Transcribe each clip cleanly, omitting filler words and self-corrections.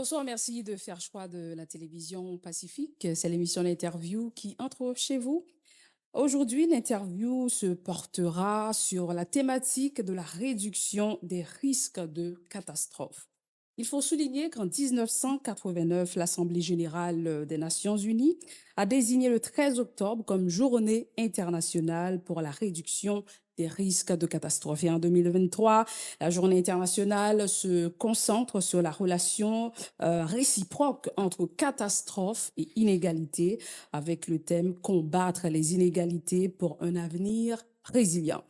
Bonsoir, merci de faire choix de la télévision Pacifique. C'est l'émission d'interview qui entre chez vous. Aujourd'hui, l'interview se portera sur la thématique de la réduction des risques de catastrophe. Il faut souligner qu'en 1989, l'Assemblée générale des Nations unies a désigné le 13 octobre comme journée internationale pour la réduction des risques de catastrophe. Et en 2023, la journée internationale se concentre sur la relation réciproque entre catastrophe et inégalité, avec le thème Combattre les inégalités pour un avenir résilient.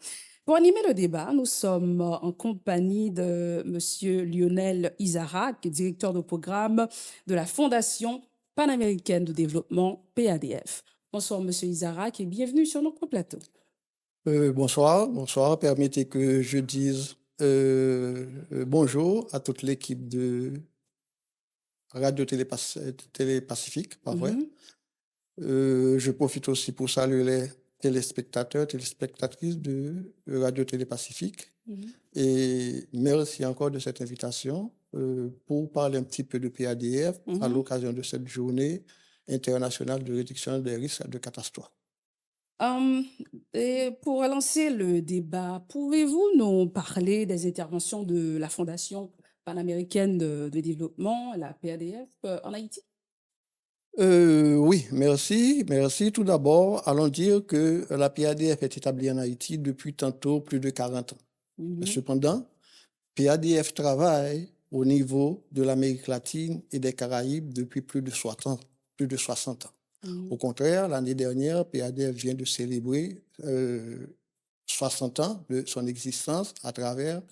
Pour animer le débat, nous sommes en compagnie de Monsieur Lionel Isaac, directeur de programme de la Fondation panaméricaine de développement PADF. Bonsoir Monsieur Isaac et bienvenue sur notre plateau. Bonsoir. Permettez que je dise bonjour à toute l'équipe de Radio Télépacifique, pas vrai. Je profite aussi pour saluer les téléspectateurs, téléspectatrices de Radio Télépacifique. Et merci encore de cette invitation pour parler un petit peu de PADF à l'occasion de cette journée internationale de réduction des risques de catastrophe. Et pour lancer le débat, pouvez-vous nous parler des interventions de la Fondation panaméricaine de développement, la PADF, en Haïti? Oui, merci. Tout d'abord, allons dire que la PADF est établie en Haïti depuis tantôt plus de 40 ans. Cependant, PADF travaille au niveau de l'Amérique latine et des Caraïbes depuis plus de 60 ans. Au contraire, l'année dernière, PADF vient de célébrer 60 ans de son existence à travers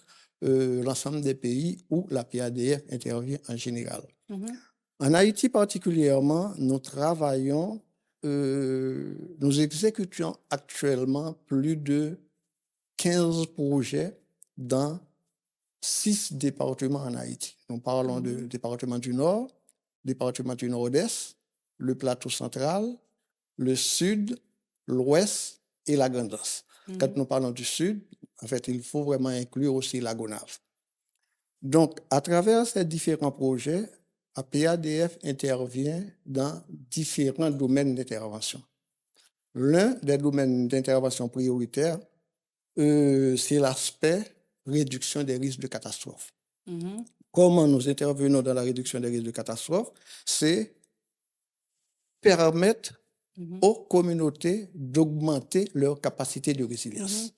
l'ensemble des pays où la PADF intervient en général. En Haïti particulièrement, nous travaillons, nous exécutons actuellement plus de 15 projets dans 6 départements en Haïti. Nous parlons de département du Nord, département du Nord-Est, le plateau central, le Sud, l'Ouest et la Grande-Anse. Quand nous parlons du Sud, en fait, il faut vraiment inclure aussi la Gonave. Donc, à travers ces différents projets, la PADF intervient dans différents domaines d'intervention. L'un des domaines d'intervention prioritaires, c'est l'aspect réduction des risques de catastrophe. Comment nous intervenons dans la réduction des risques de catastrophe? C'est permettre aux communautés d'augmenter leur capacité de résilience.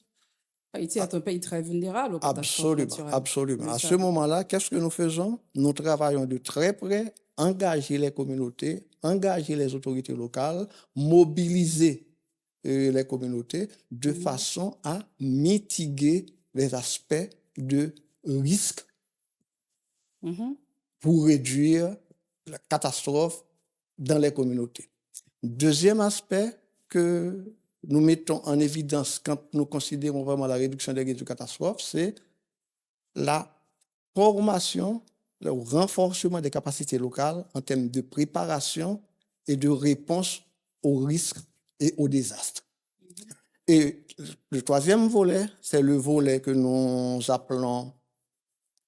Haïti est un pays très vulnérable aux catastrophes naturelles. Absolument. À ce moment-là, qu'est-ce que nous faisons? Nous travaillons de très près, engager les communautés, engager les autorités locales, mobiliser les communautés de façon à mitiguer les aspects de risque pour réduire la catastrophe dans les communautés. Deuxième aspect que nous mettons en évidence quand nous considérons vraiment la réduction des risques de catastrophe, c'est la formation, le renforcement des capacités locales en termes de préparation et de réponse aux risques et aux désastres. Et le troisième volet, c'est le volet que nous appelons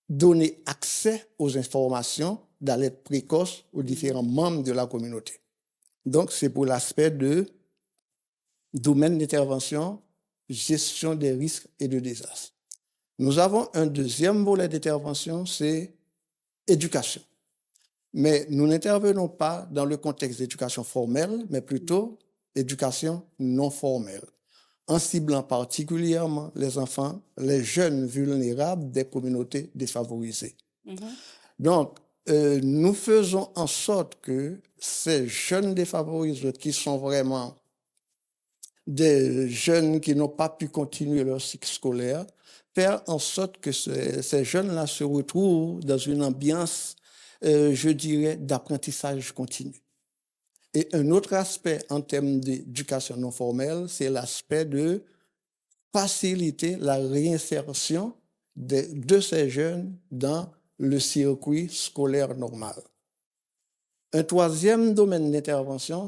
donner accès aux informations d'alerte précoce aux différents membres de la communauté. Donc, c'est pour l'aspect de domaine d'intervention, gestion des risques et de désastres. Nous avons un deuxième volet d'intervention, c'est éducation. Mais nous n'intervenons pas dans le contexte d'éducation formelle, mais plutôt éducation non formelle, en ciblant particulièrement les enfants, les jeunes vulnérables des communautés défavorisées. Donc, nous faisons en sorte que ces jeunes défavorisés qui sont vraiment des jeunes qui n'ont pas pu continuer leur cycle scolaire, faire en sorte que ces jeunes-là se retrouvent dans une ambiance, je dirais, d'apprentissage continu. Et un autre aspect en termes d'éducation non formelle, c'est l'aspect de faciliter la réinsertion de ces jeunes dans le circuit scolaire normal. Un troisième domaine d'intervention,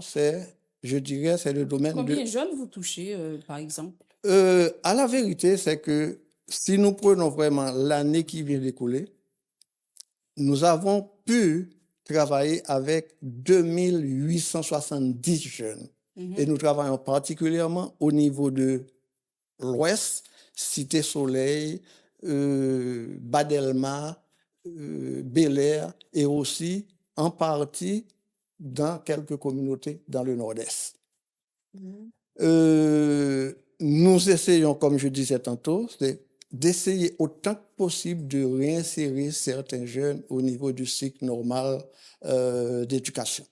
je dirais, c'est le domaine Combien de jeunes vous touchez, par exemple? À la vérité, c'est que si nous prenons vraiment l'année qui vient d'écouler, nous avons pu travaillé avec 2870 jeunes. Et nous travaillons particulièrement au niveau de l'Ouest, Cité Soleil, Badelma, Bel-Air et aussi en partie dans quelques communautés dans le Nord-Est. Nous essayons, comme je disais tantôt, d'essayer autant que possible de réinsérer certains jeunes au niveau du cycle normal d'éducation.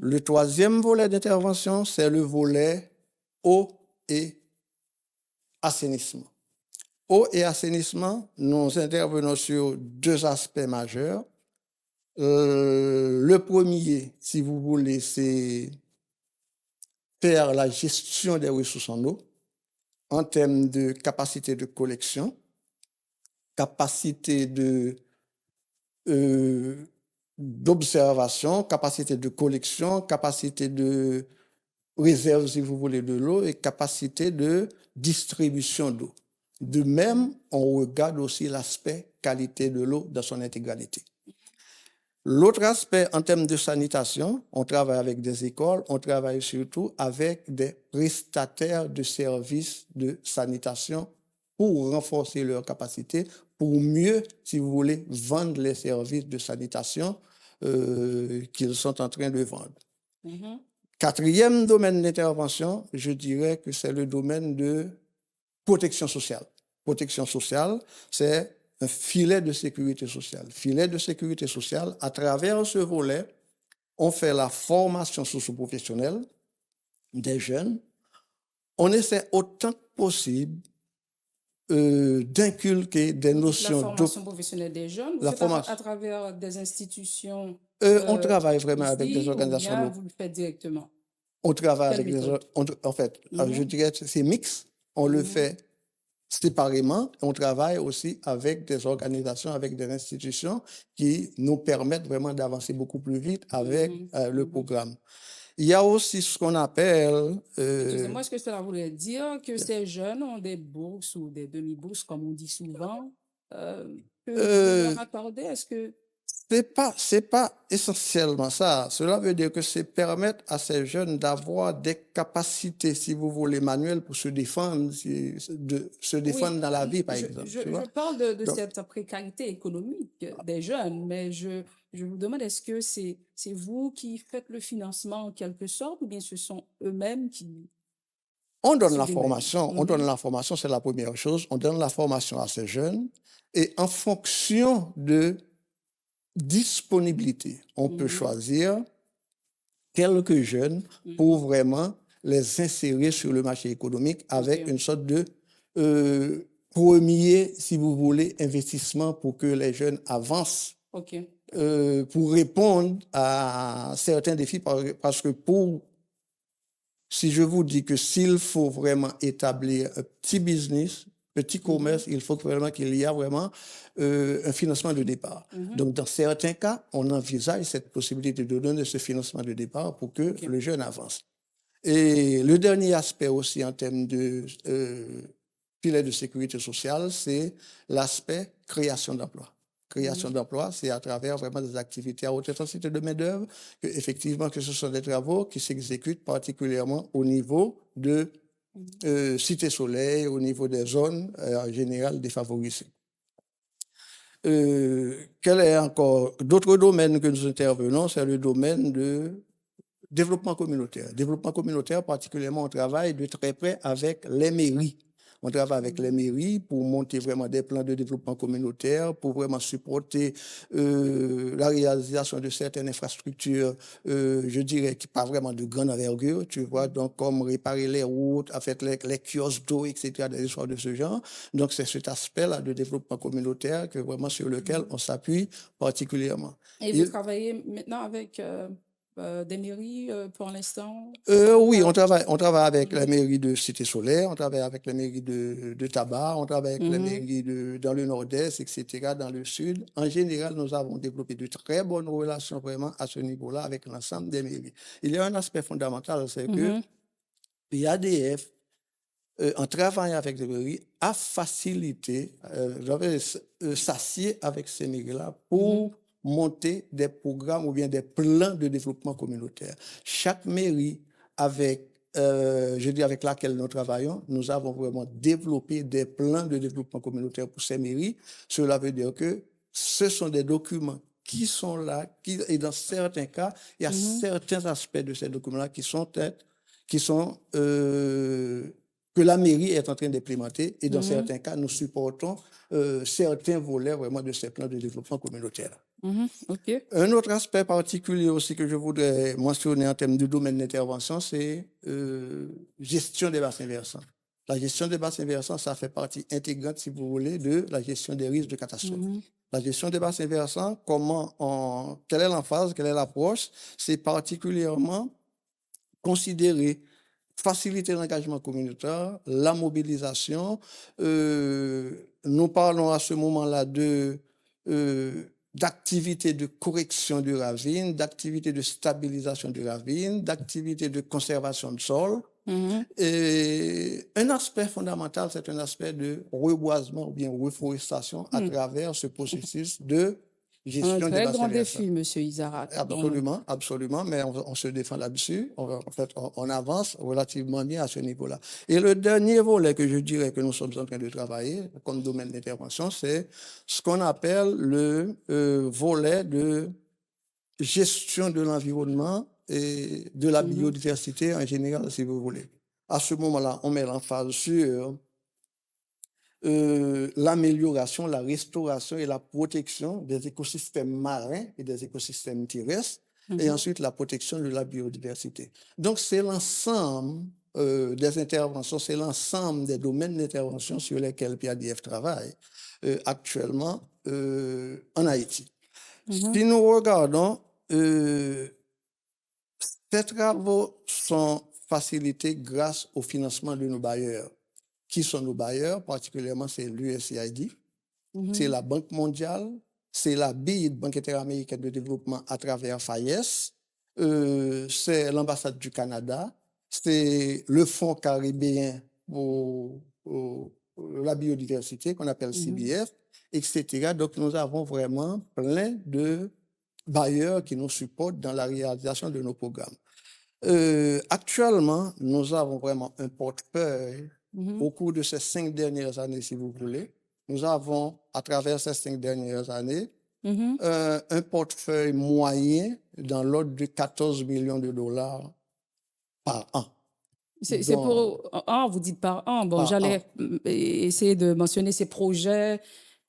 Le troisième volet d'intervention, c'est le volet eau et assainissement. Eau et assainissement, nous intervenons sur deux aspects majeurs. Le premier, si vous voulez, c'est faire la gestion des ressources en eau en termes de capacité de collection, capacité d'observation, capacité de collection, capacité de réserve, si vous voulez, de l'eau et capacité de distribution d'eau. De même, on regarde aussi l'aspect qualité de l'eau dans son intégralité. L'autre aspect, en termes de sanitation, on travaille avec des écoles, on travaille surtout avec des prestataires de services de sanitation pour renforcer leur capacité, pour mieux, si vous voulez, vendre les services de sanitation qu'ils sont en train de vendre. Quatrième domaine d'intervention, je dirais que c'est le domaine de protection sociale. Protection sociale, c'est un filet de sécurité sociale. Filet de sécurité sociale, à travers ce volet, on fait la formation socio-professionnelle des jeunes. On essaie autant que possible d'inculquer des notions La formation professionnelle des jeunes, vous faites à travers des institutions on travaille vraiment avec des ici, organisations ou bien locales. vous le faites directement? On travaille Quelle avec méthode? en fait, je dirais que c'est mix. On le fait séparément. On travaille aussi avec des organisations, avec des institutions qui nous permettent vraiment d'avancer beaucoup plus vite avec le programme. Il y a aussi ce qu'on appelle... Excusez-moi, est-ce que cela voulait dire que ces jeunes ont des bourses ou des demi-bourses, comme on dit souvent, que vous leur accordez? Est-ce que... C'est pas essentiellement ça. Cela veut dire que c'est permettre à ces jeunes d'avoir des capacités, si vous voulez, manuelles pour se défendre, de se défendre dans la vie, par exemple. Je parle de cette précarité économique des jeunes, mais je vous demande, est-ce que c'est vous qui faites le financement en quelque sorte, ou bien ce sont eux-mêmes qui... On donne la formation, on donne la formation, c'est la première chose. On donne la formation à ces jeunes et en fonction de disponibilité, on peut choisir quelques jeunes pour vraiment les insérer sur le marché économique avec une sorte de premier, si vous voulez, investissement pour que les jeunes avancent pour répondre à certains défis. Parce que si je vous dis que s'il faut vraiment établir un petit business, petit commerce, il faut vraiment qu'il y ait vraiment un financement de départ. Donc, dans certains cas, on envisage cette possibilité de donner ce financement de départ pour que le jeune avance. Et le dernier aspect aussi en termes de filet de sécurité sociale, c'est l'aspect création d'emplois. Création d'emplois, c'est à travers vraiment des activités à haute intensité de main-d'œuvre, effectivement, que ce sont des travaux qui s'exécutent particulièrement au niveau de Cité Soleil, au niveau des zones en général défavorisées. Quel est encore d'autres domaines que nous intervenons? C'est le domaine de développement communautaire. Développement communautaire, particulièrement, on travaille de très près avec les mairies. On travaille avec les mairies pour monter vraiment des plans de développement communautaire, pour vraiment supporter la réalisation de certaines infrastructures, je dirais, qui pas vraiment de grande envergure, tu vois, donc comme réparer les routes, en fait, les kiosques d'eau, etc., des histoires de ce genre. Donc, c'est cet aspect-là de développement communautaire que vraiment sur lequel on s'appuie particulièrement. Et vous travaillez maintenant avec... des mairies pour l'instant? Oui, on travaille avec la mairie de Cité Solaire, on travaille avec la mairie de Tabar, on travaille avec la mairie dans le Nord-Est, etc., dans le Sud. En général, nous avons développé de très bonnes relations vraiment à ce niveau-là avec l'ensemble des mairies. Il y a un aspect fondamental, c'est que l'IADF, en travaillant avec les mairies, a facilité, s'assied avec ces mairies-là pour monter des programmes ou bien des plans de développement communautaire. Chaque mairie, avec laquelle nous travaillons, nous avons vraiment développé des plans de développement communautaire pour ces mairies. Cela veut dire que ce sont des documents qui sont là, et dans certains cas, il y a certains aspects de ces documents-là qui sont que la mairie est en train d'implémenter, et dans certains cas, nous supportons certains volets vraiment de ces plans de développement communautaire. OK. Un autre aspect particulier aussi que je voudrais mentionner en termes de domaine d'intervention, c'est gestion des bassins versants. La gestion des bassins versants, ça fait partie intégrante, si vous voulez, de la gestion des risques de catastrophe. La gestion des bassins versants, quelle est l'emphase, quelle est l'approche? C'est particulièrement considérer, faciliter l'engagement communautaire, la mobilisation. Nous parlons à ce moment-là d'activités de correction de ravines, d'activités de stabilisation de ravines, d'activités de conservation de sol. Et un aspect fondamental, c'est un aspect de reboisement ou bien reforestation à travers ce processus de gestion des très bassins grand versants. défi, Monsieur Isaac. Absolument, absolument, mais on se défend là-dessus. On avance relativement bien à ce niveau-là. Et le dernier volet que je dirais que nous sommes en train de travailler comme domaine d'intervention, c'est ce qu'on appelle le volet de gestion de l'environnement et de la biodiversité en général, si vous voulez. À ce moment-là, on met l'emphase sur l'amélioration, la restauration et la protection des écosystèmes marins et des écosystèmes terrestres, et ensuite la protection de la biodiversité. Donc, c'est l'ensemble des interventions, c'est l'ensemble des domaines d'intervention sur lesquels PADF travaille actuellement en Haïti. Si nous regardons, ces travaux sont facilités grâce au financement de nos bailleurs. Qui sont nos bailleurs? Particulièrement, c'est l'USAID, c'est la Banque mondiale, c'est la BID, Banque interaméricaine de développement à travers FAIES, c'est l'ambassade du Canada, c'est le Fonds caribéen pour la biodiversité qu'on appelle CBF, etc. Donc, nous avons vraiment plein de bailleurs qui nous supportent dans la réalisation de nos programmes. Actuellement, nous avons vraiment un portefeuille au cours de ces 5 dernières années, si vous voulez. Nous avons, à travers ces 5 dernières années, un portefeuille moyen dans l'ordre de 14 millions de dollars par an. C'est pour an, vous dites par an. Bon, j'allais essayer de mentionner ces projets.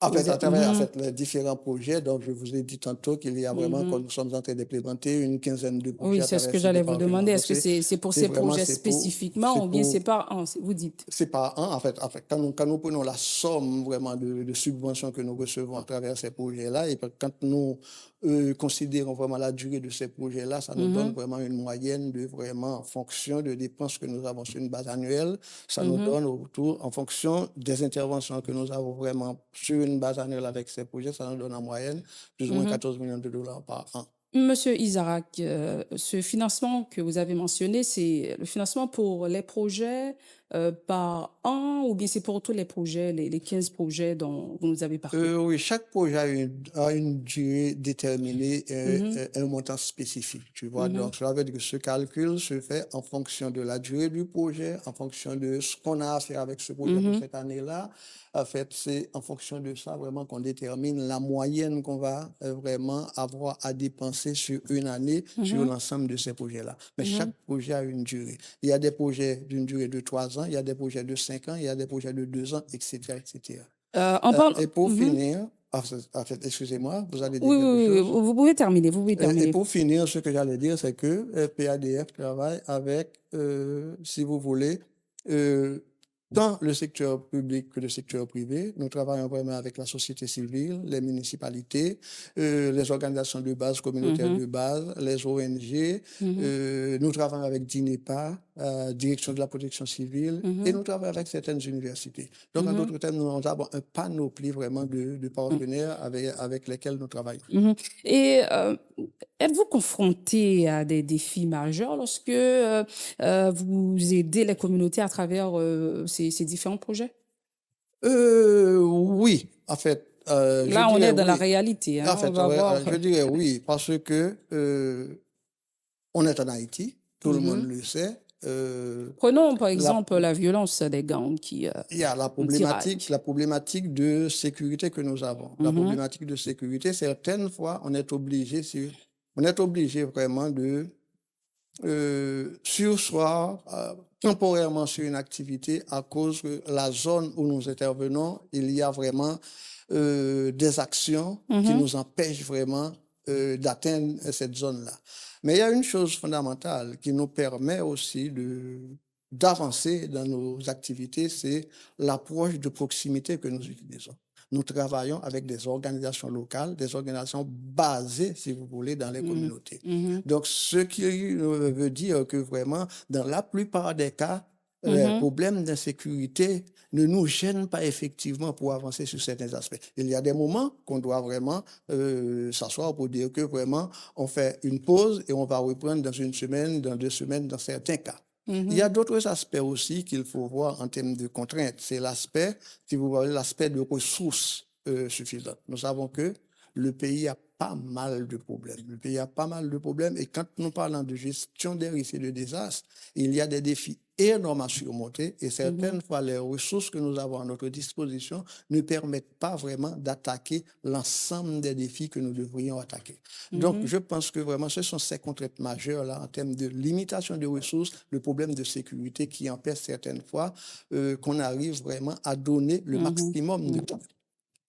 En fait, les différents projets, donc je vous ai dit tantôt qu'il y a vraiment, quand nous sommes en train d'implémenter, une quinzaine de projets. Oui, c'est ce que j'allais vous demander. Est-ce que c'est pour ces projets spécifiquement ou bien c'est par an, vous dites? C'est par an, en fait, quand nous prenons la somme vraiment de subventions que nous recevons à travers ces projets-là, et quand nous considérons vraiment la durée de ces projets-là, ça nous donne vraiment une moyenne de vraiment, en fonction de dépenses que nous avons sur une base annuelle, ça nous donne au retour, en fonction des interventions que nous avons vraiment sur une base annuelle avec ces projets, ça nous donne en moyenne plus ou moins 14 millions de dollars par an. Monsieur Isaac, ce financement que vous avez mentionné, c'est le financement pour les projets par an ou bien c'est pour tous les projets, les 15 projets dont vous nous avez parlé? Oui, chaque projet a une durée déterminée, un montant spécifique, tu vois. Donc, cela veut dire que ce calcul se fait en fonction de la durée du projet, en fonction de ce qu'on a à faire avec ce projet pour cette année-là. En fait, c'est en fonction de ça vraiment qu'on détermine la moyenne qu'on va vraiment avoir à dépenser sur une année sur l'ensemble de ces projets-là. Mais chaque projet a une durée. Il y a des projets d'une durée de 3 ans, il y a des projets de 5 ans, il y a des projets de 2 ans, etc., etc. Et pour finir, en fait, excusez-moi, vous allez dire quelque chose? Oui, vous pouvez terminer, vous pouvez terminer. Et pour finir, ce que j'allais dire, c'est que PADF travaille avec, si vous voulez, tant le secteur public que le secteur privé. Nous travaillons vraiment avec la société civile, les municipalités, les organisations de base, communautaires de base, les ONG. Nous travaillons avec DINEPA, Direction de la protection civile, et nous travaillons avec certaines universités. Donc, en d'autres termes, nous avons un panoplie vraiment de partenaires avec lesquels nous travaillons. Et êtes-vous confronté à des défis majeurs lorsque vous aidez les communautés à travers ces différents projets? Oui, en fait, je Là, on dirais est dans la oui. réalité, En hein. On fait, va voir. je dirais oui, parce que on est en Haïti, tout le monde Mhm. le sait. Prenons par La, exemple la violence des gangs qui il y a tiraillent. la problématique de sécurité que nous avons. La Mhm. problématique de sécurité, certaines fois, on est obligé vraiment de surseoir temporairement sur une activité à cause que la zone où nous intervenons, il y a vraiment des actions qui Mhm. nous empêchent vraiment d'atteindre cette zone-là. Mais il y a une chose fondamentale qui nous permet aussi d'avancer dans nos activités, c'est l'approche de proximité que nous utilisons. Nous travaillons avec des organisations locales, des organisations basées, si vous voulez, dans les Mhm. communautés. Mhm. Donc, ce qui veut dire que vraiment, dans la plupart des cas, les Mhm. problèmes d'insécurité ne nous gênent pas effectivement pour avancer sur certains aspects. Il y a des moments qu'on doit vraiment s'asseoir pour dire que vraiment, on fait une pause et on va reprendre dans une semaine, dans 2 semaines, dans certains cas. Il y a Mhm. d'autres aspects aussi qu'il faut voir en termes de contraintes. C'est l'aspect, si vous voulez, l'aspect de ressources suffisantes. Nous savons que le pays a pas mal de problèmes. Le pays a pas mal de problèmes et quand nous parlons de gestion des risques et de désastres, il y a des défis énormes à surmonter et Mhm. certaines fois les ressources que nous avons à notre disposition ne permettent pas vraiment d'attaquer l'ensemble des défis que nous devrions attaquer. Donc, Mhm. je pense que vraiment ce sont ces contraintes majeures là en termes de limitation de ressources, le problème de sécurité qui empêche certaines fois qu'on arrive vraiment à donner le Mhm. maximum de Mhm. temps.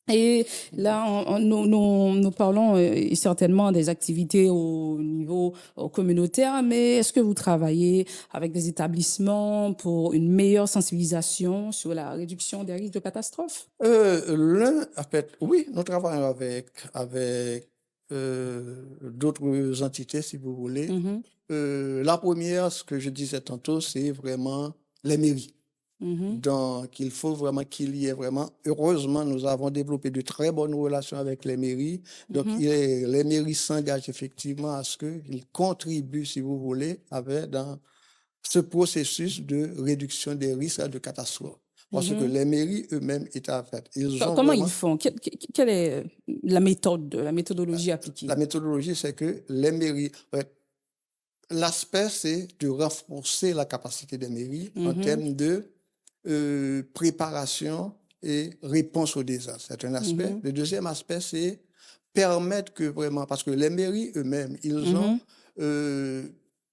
Et là, nous parlons certainement des activités au niveau communautaire, mais est-ce que vous travaillez avec des établissements pour une meilleure sensibilisation sur la réduction des risques de catastrophes? En fait, oui, nous travaillons avec d'autres entités, si vous voulez. Mhm. La première, ce que je disais tantôt, c'est vraiment les mairies. Mhm. Donc, il faut vraiment qu'il y ait vraiment, heureusement, nous avons développé de très bonnes relations avec les mairies. Donc, Mhm. les mairies s'engagent effectivement à ce qu'ils contribuent, si vous voulez, dans ce processus de réduction des risques de catastrophe. Parce que Mhm. les mairies eux-mêmes étaient en fait, ils ont Comment ils vraiment, font? Quelle est la méthode, la méthodologie la appliquée? méthodologie, c'est que les mairies, en fait, l'aspect, c'est de renforcer la capacité des mairies en Mhm. termes de préparation et réponse aux désastres. C'est un aspect. Mhm. Le deuxième aspect, c'est permettre que vraiment, parce que les mairies eux-mêmes, ils ont Mhm. euh,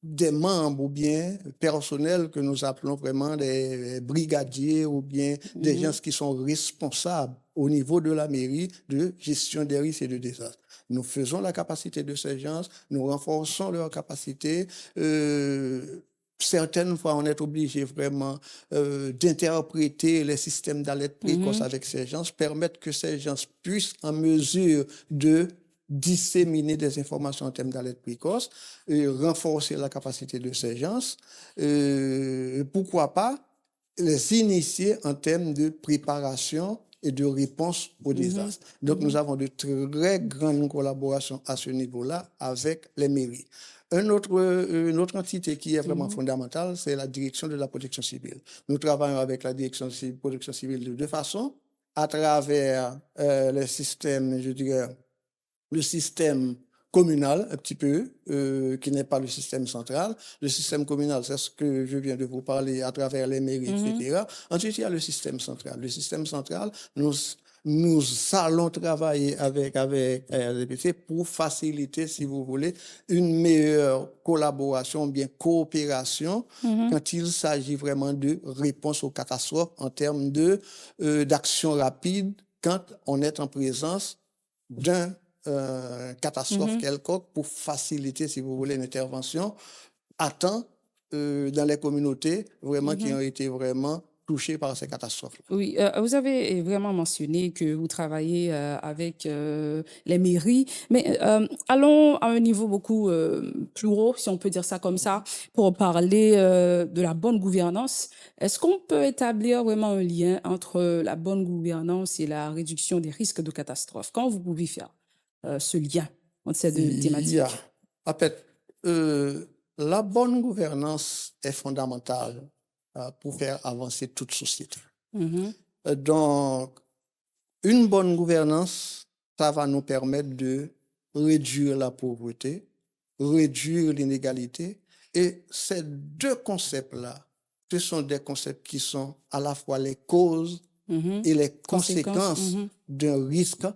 des membres ou bien personnels que nous appelons vraiment des brigadiers ou bien des gens Mhm. qui sont responsables au niveau de la mairie de gestion des risques et de désastres. Nous faisons la capacité de ces gens, nous renforçons leur capacité. Certaines fois, on est obligé vraiment d'interpréter les systèmes d'alerte précoce Mhm. avec ces gens, permettre que ces gens puissent en mesure de disséminer des informations en termes d'alerte précoce, renforcer la capacité de ces gens, pourquoi pas les initier en termes de préparation et de réponse aux Mhm. désastres. Donc, nous Mhm. avons de très grandes collaborations à ce niveau-là avec les mairies. Une autre entité qui est vraiment Mhm. fondamentale, c'est la direction de la protection civile. Nous travaillons avec la direction de la protection civile de deux façons, à travers les systèmes, je dirais, le système communal, un petit peu, qui n'est pas le système central. Le système communal, c'est ce que je viens de vous parler à travers les mairies, Mhm. etc. Ensuite, il y a le système central. Le système central, nous allons travailler avec RDPC pour faciliter, si vous voulez, une meilleure collaboration, bien coopération, Mhm. quand il s'agit vraiment de réponse aux catastrophes en termes d'action rapide quand on est en présence d'un catastrophe Mhm. quelconque pour faciliter, si vous voulez, une intervention à temps dans les communautés vraiment qui Mhm. ont été vraiment touchées par ces catastrophes-là. Oui, vous avez vraiment mentionné que vous travaillez avec les mairies, mais allons à un niveau beaucoup plus haut, si on peut dire ça comme ça, pour parler de la bonne gouvernance. Est-ce qu'on peut établir vraiment un lien entre la bonne gouvernance et la réduction des risques de catastrophe? Comment vous pouvez faire ce lien entre ces deux Il y a, thématiques? en fait, la bonne gouvernance est fondamentale pour faire avancer toute société. Mhm. Donc, Une bonne gouvernance, ça va nous permettre de réduire la pauvreté, réduire l'inégalité. Et ces deux concepts-là, ce sont des concepts qui sont à la fois les causes Mhm. et les Conséquences. conséquences Mhm. d'un risque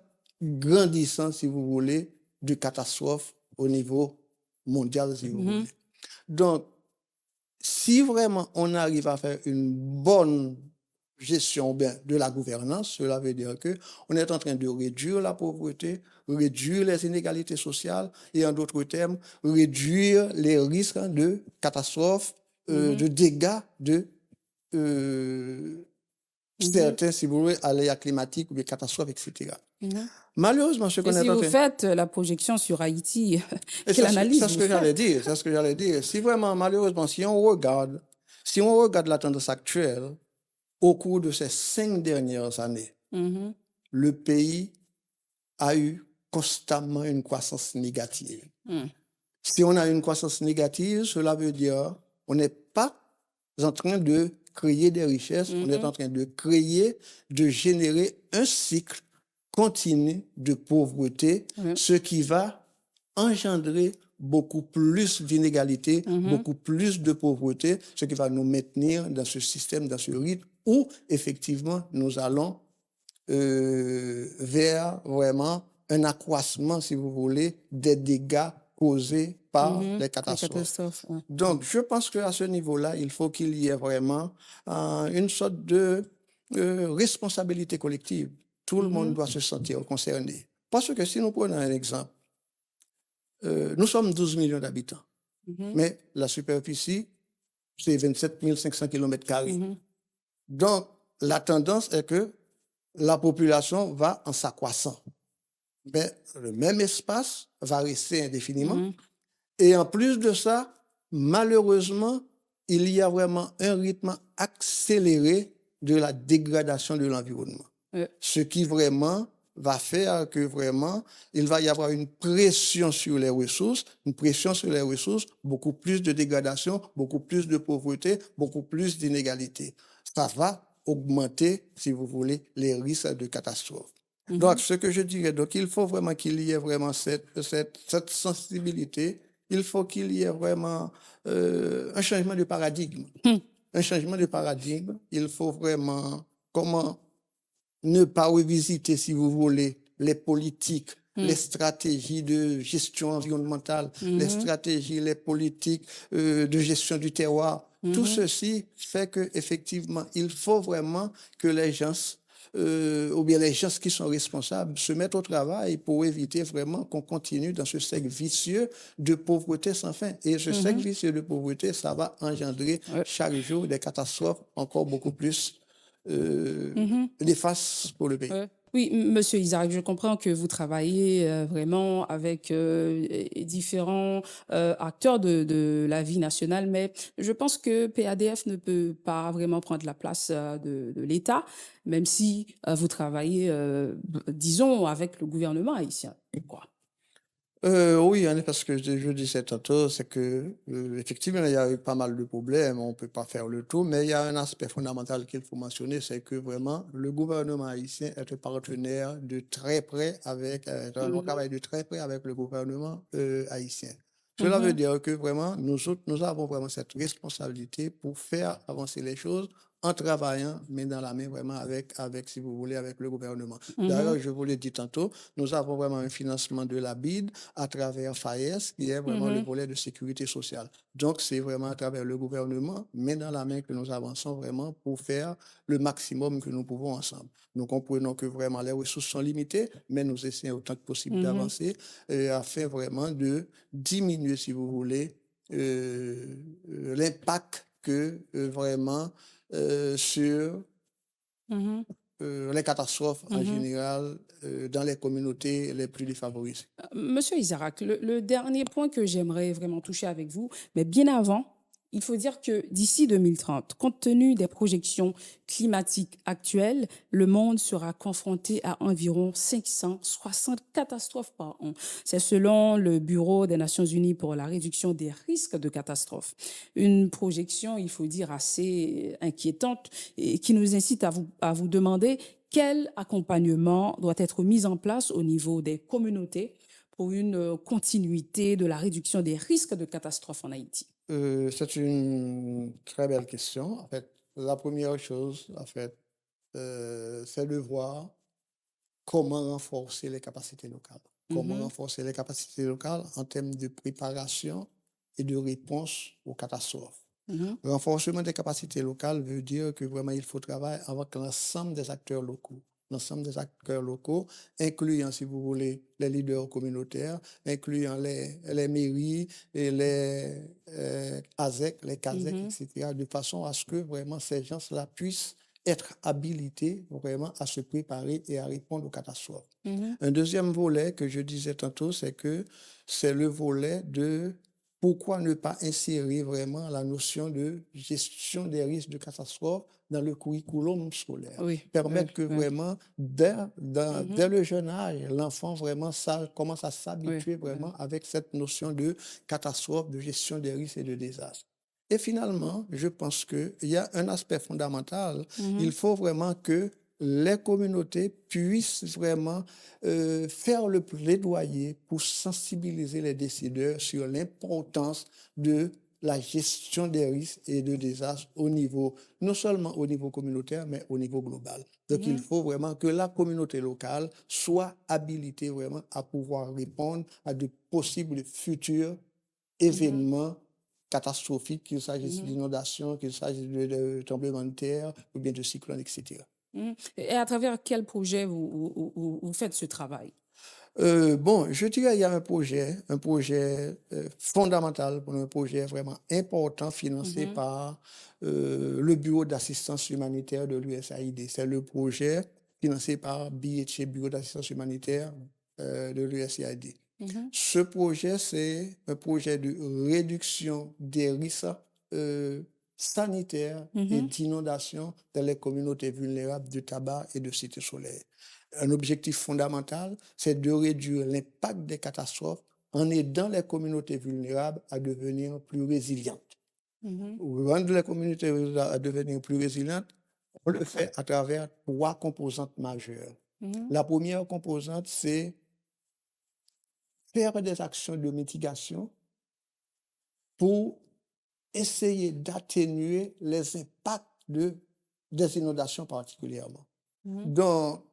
grandissant, si vous voulez, de catastrophe au niveau mondial, si vous Mhm. voulez. Donc, si vraiment on arrive à faire une bonne gestion bien, de la gouvernance, cela veut dire que on est en train de réduire la pauvreté, réduire les inégalités sociales et en d'autres termes, réduire les risques de catastrophes, Mhm. de dégâts de euh, Mhm. certains, si vous voulez, aléas climatiques ou des catastrophes, etc. Mhm. Malheureusement, ce Et qu'on est si en vous train... faites la projection sur Haïti, Et quelle c'est analyse ce vous que j'allais faites? dire, c'est ce que j'allais dire. Si vraiment, malheureusement, si on regarde la tendance actuelle, au cours de ces 5 dernières années, Mhm. le pays a eu constamment une croissance négative. Mhm. Si on a une croissance négative, cela veut dire on n'est pas en train de créer des richesses, on est Mhm. en train de créer, de générer un cycle continu de pauvreté, Ouais. ce qui va engendrer beaucoup plus d'inégalités, Mhm. beaucoup plus de pauvreté, ce qui va nous maintenir dans ce système, dans ce rythme où effectivement nous allons vers vraiment un accroissement, si vous voulez, des dégâts causés par Mhm. les Les catastrophes. catastrophes. Ouais. Donc, je pense qu'à ce niveau-là, il faut qu'il y ait vraiment une sorte de responsabilité collective. Tout le monde Mhm. doit se sentir concerné. Parce que si nous prenons un exemple, nous sommes 12 millions d'habitants, Mhm. mais la superficie, c'est 27 500 km². Mhm. Donc, la tendance est que la population va en s'accroissant. Mais le même espace va rester indéfiniment. Mhm. Et en plus de ça, malheureusement, il y a vraiment un rythme accéléré de la dégradation de l'environnement. Ouais. Ce qui vraiment va faire que vraiment, il va y avoir une pression sur les ressources, beaucoup plus de dégradation, beaucoup plus de pauvreté, beaucoup plus d'inégalité. Ça va augmenter, si vous voulez, les risques de catastrophe. Donc, Mhm. ce que je dirais, donc, il faut vraiment qu'il y ait vraiment cette sensibilité. Il faut qu'il y ait vraiment un changement de paradigme. Mhm. Un changement de paradigme. Il faut vraiment comment ne pas revisiter, si vous voulez, les politiques, les Mhm. stratégies de gestion environnementale, les Mhm. stratégies, les politiques de gestion du terroir. Tout Mhm. ceci fait que effectivement, il faut vraiment que les gens ou bien les gens qui sont responsables se mettent au travail pour éviter vraiment qu'on continue dans ce cercle vicieux de pauvreté sans fin. Et ce cercle Mhm. vicieux de pauvreté, ça va engendrer Ouais. chaque jour des catastrophes encore beaucoup plus Mhm. néfastes pour le pays. Ouais. Oui, Monsieur Isaac, je comprends que vous travaillez vraiment avec différents acteurs de la vie nationale, mais je pense que PADF ne peut pas vraiment prendre la place de l'État, même si vous travaillez, disons, avec le gouvernement haïtien, quoi. Oui, hein, parce que je disais tantôt, c'est que effectivement, il y a eu pas mal de problèmes, on ne peut pas faire le tout, mais il y a un aspect fondamental qu'il faut mentionner, c'est que vraiment, le gouvernement haïtien est un partenaire de très près avec, on Mhm. travaille de très près avec le gouvernement haïtien. Cela veut Mhm. dire que vraiment, nous autres, nous avons vraiment cette responsabilité pour faire avancer les choses en travaillant main dans la main vraiment si vous voulez, avec le gouvernement. Mhm. D'ailleurs, je vous l'ai dit tantôt, nous avons vraiment un financement de la BID à travers FAES, qui est vraiment le Mhm. volet de sécurité sociale. Donc, c'est vraiment à travers le gouvernement, main dans la main, que nous avançons vraiment pour faire le maximum que nous pouvons ensemble. Nous comprenons que vraiment les ressources sont limitées, mais nous essayons autant que possible Mhm. d'avancer afin vraiment de diminuer, si vous voulez, l'impact que vraiment sur Mhm. les catastrophes en Mhm. général dans les communautés les plus défavorisées. Monsieur Isaac, le dernier point que j'aimerais vraiment toucher avec vous, mais bien avant, Il faut dire que d'ici 2030, compte tenu des projections climatiques actuelles, le monde sera confronté à environ 560 catastrophes par an. C'est selon le Bureau des Nations Unies pour la réduction des risques de catastrophes. Une projection, il faut dire, assez inquiétante et qui nous incite à vous demander quel accompagnement doit être mis en place au niveau des communautés pour une continuité de la réduction des risques de catastrophes en Haïti. C'est une très belle question. En fait, la première chose, en fait, c'est de voir comment renforcer les capacités locales. Comment Mhm, renforcer les capacités locales en termes de préparation et de réponse aux catastrophes. mhm, Renforcement des capacités locales veut dire que vraiment il faut travailler avec l'ensemble des acteurs locaux. L'ensemble des acteurs locaux, incluant, si vous voulez, les leaders communautaires, incluant les mairies et les ASEC, les CASEC, mhm, etc., de façon à ce que vraiment ces gens-là puissent être habilités vraiment à se préparer et à répondre aux catastrophes. mhm, Un deuxième volet que je disais tantôt, c'est que c'est le volet de pourquoi ne pas insérer vraiment la notion de gestion des risques de catastrophe dans le curriculum scolaire? oui, oui, Permettre que oui, vraiment, dès mhm, le jeune âge, l'enfant vraiment commence à oui, s'habituer oui, vraiment avec cette notion de catastrophe, de gestion des risques et de désastres. Et finalement, je pense qu'il y a un aspect fondamental. Il mhm, faut vraiment que les communautés puissent vraiment faire le plaidoyer pour sensibiliser les décideurs sur l'importance de la gestion des risques et de désastres au niveau, non seulement au niveau communautaire, mais au niveau global. Donc, il mhm, faut vraiment que la communauté locale soit habilitée vraiment à pouvoir répondre à de possibles futurs mhm, événements catastrophiques, qu'il s'agisse mhm, d'inondations, qu'il s'agisse de tremblements de terre ou bien de cyclones, etc. mhm. Et à travers quel projet vous faites ce travail? Bon, je dirais qu'il y a un projet fondamental, pour nous, un projet vraiment important financé Mhm, par le Bureau d'assistance humanitaire de l'USAID. C'est le projet financé par BHA, Bureau d'assistance humanitaire de l'USAID. mhm, Ce projet, c'est un projet de réduction des risques euh, sanitaires et mhm, d'inondation dans les communautés vulnérables de tabac et de cités solaires. Un objectif fondamental, c'est de réduire l'impact des catastrophes en aidant les communautés vulnérables à devenir plus résilientes. mhm, Rendre les communautés vulnérables à devenir plus résilientes, on le fait à travers trois composantes majeures. mhm, La première composante, c'est faire des actions de mitigation pour essayer d'atténuer les impacts des inondations particulièrement. mhm. Donc,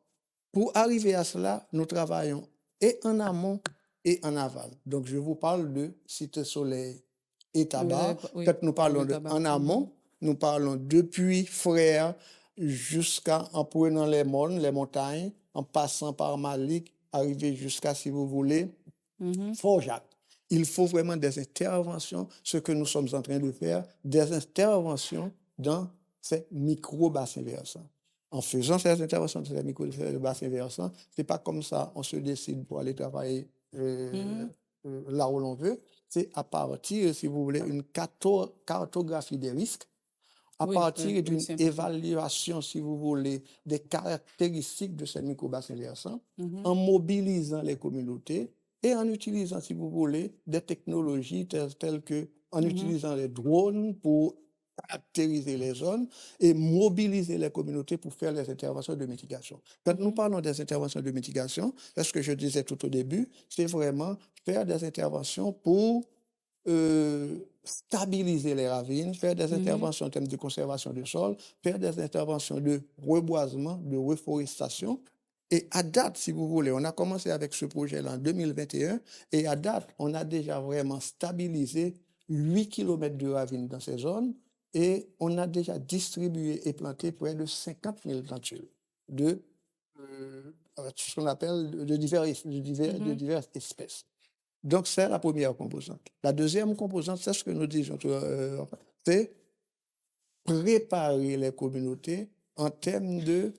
pour arriver à cela, nous travaillons et en amont et en aval. Donc, je vous parle de Cité Soleil et Vous avez tabac. oui, Quand nous pour parlons le de tabac. en Mhm, amont, nous parlons depuis Frères jusqu'à en prenant les monts, les montagnes, en passant par Malik, arriver jusqu'à, si vous voulez, mhm, Fort-Jacques. Il faut vraiment des interventions, ce que nous sommes en train de faire, des interventions dans ces micro-bassins versants. En faisant ces interventions dans ces micro-bassins versants, ce n'est pas comme ça on se décide pour aller travailler mhm. là où l'on veut. C'est à partir, si vous voulez, une cartographie des risques, à Oui, oui, partir oui, d'une c'est important. évaluation, si vous voulez, des caractéristiques de ces microbassins versants, Mhm, en mobilisant les communautés et en utilisant, si vous voulez, des technologies telles que, en mhm, utilisant les drones pour caractériser les zones et mobiliser les communautés pour faire les interventions de mitigation. Quand nous mhm, parlons des interventions de mitigation, c'est ce que je disais tout au début, c'est vraiment faire des interventions pour stabiliser les ravines, faire des mhm, interventions en termes de conservation du sol, faire des interventions de reboisement, de reforestation. Et à date, si vous voulez, on a commencé avec ce projet-là en 2021 et à date, on a déjà vraiment stabilisé 8 kilomètres de ravines dans ces zones et on a déjà distribué et planté près de 50 000 plantules de ce qu'on appelle de mhm, diverses espèces. Donc, c'est la première composante. La deuxième composante, c'est ce que nous disons, c'est préparer les communautés en termes de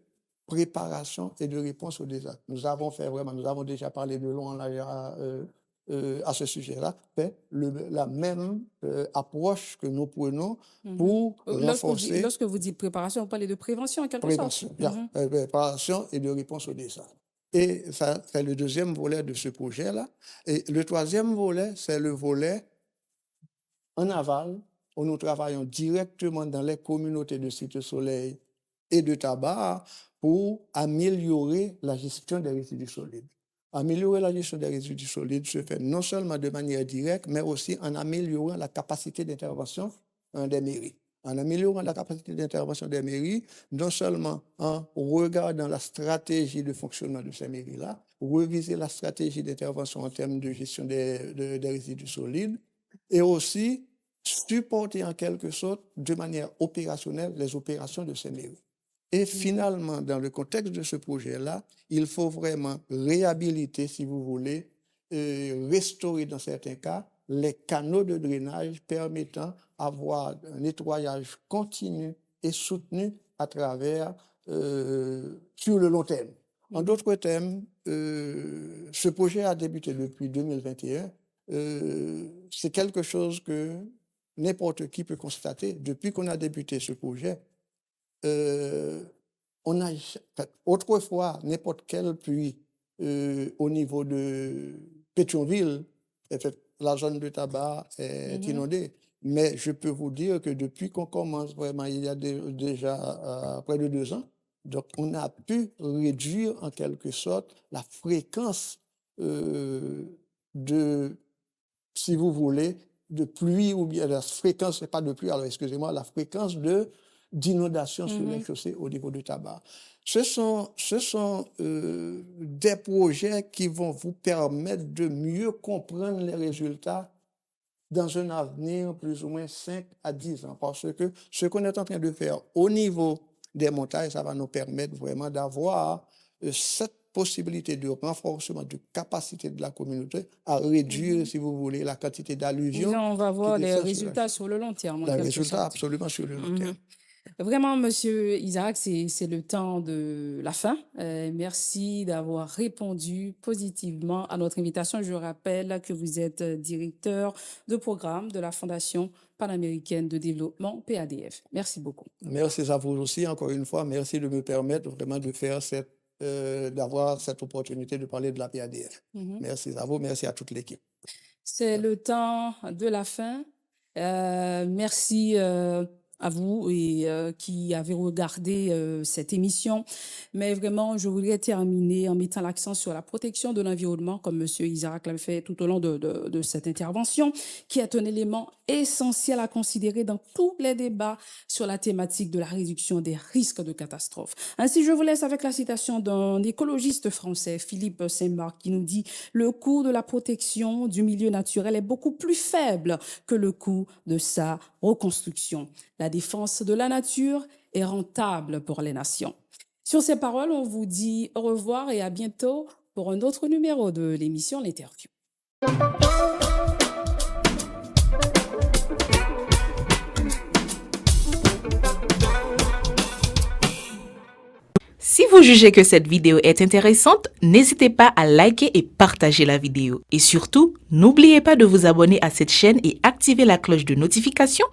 préparation et de réponse aux désastres. Nous avons fait vraiment, nous avons déjà parlé de long en large à ce sujet-là fait la même approche que nous prenons Mhm. pour renforcer Lorsque vous dites préparation, vous parlez de prévention en quelque sorte. prévention, préparation et de réponse au désastre. Et ça, c'est le deuxième volet de ce projet-là. Et le troisième volet, c'est le volet en aval, où nous travaillons directement dans les communautés de Cité Soleil et de Tabar pour améliorer la gestion des résidus solides. Améliorer la gestion des résidus solides se fait non seulement de manière directe, mais aussi en améliorant la capacité d'intervention des mairies. En améliorant la capacité d'intervention des mairies, non seulement en regardant la stratégie de fonctionnement de ces mairies-là, reviser la stratégie d'intervention en termes de gestion des résidus solides, et aussi supporter en quelque sorte de manière opérationnelle les opérations de ces mairies. Et finalement, dans le contexte de ce projet-là, il faut vraiment réhabiliter, si vous voulez, restaurer dans certains cas les canaux de drainage permettant d'avoir un nettoyage continu et soutenu à travers, sur le long terme. En d'autres termes, ce projet a débuté depuis 2021. C'est quelque chose que n'importe qui peut constater. Depuis qu'on a débuté ce projet, on a autrefois n'importe quel puits au niveau de Pétionville, la zone de tabac est inondée. Mais je peux vous dire que depuis qu'on commence vraiment, il y a déjà près de 2 ans, donc on a pu réduire en quelque sorte la fréquence de, si vous voulez, de pluie, ou bien la fréquence, c'est pas de pluie, alors excusez-moi, la fréquence d'inondation sur les chaussées au niveau du tabac. Ce sont des projets qui vont vous permettre de mieux comprendre les résultats dans un avenir plus ou moins 5 à 10 ans. Parce que ce qu'on est en train de faire au niveau des montagnes, ça va nous permettre vraiment d'avoir cette possibilité de renforcement de capacité de la communauté à réduire, si vous voulez, la quantité d'alluvions. On va voir les résultats sur le long terme. Les résultats absolument sur le long terme. Vraiment, Monsieur Isaac, c'est le temps de la fin. Merci d'avoir répondu positivement à notre invitation. Je rappelle que vous êtes directeur de programme de la Fondation panaméricaine de développement, PADF. Merci beaucoup. Merci à vous aussi, encore une fois. Merci de me permettre vraiment de faire d'avoir cette opportunité de parler de la PADF. Merci à vous, merci à toute l'équipe. C'est le temps de la fin. Merci à vous et qui avez regardé cette émission. Mais vraiment, je voudrais terminer en mettant l'accent sur la protection de l'environnement, comme Monsieur Isaac l'a fait tout au long de cette intervention, qui est un élément essentiel à considérer dans tous les débats sur la thématique de la réduction des risques de catastrophe. Ainsi, je vous laisse avec la citation d'un écologiste français, Philippe Saint-Marc, qui nous dit « Le coût de la protection du milieu naturel est beaucoup plus faible que le coût de sa reconstruction. La défense de la nature est rentable pour les nations. » Sur ces paroles, on vous dit au revoir et à bientôt pour un autre numéro de l'émission L'Interview. Si vous jugez que cette vidéo est intéressante, n'hésitez pas à liker et partager la vidéo. Et surtout, n'oubliez pas de vous abonner à cette chaîne et activer la cloche de notification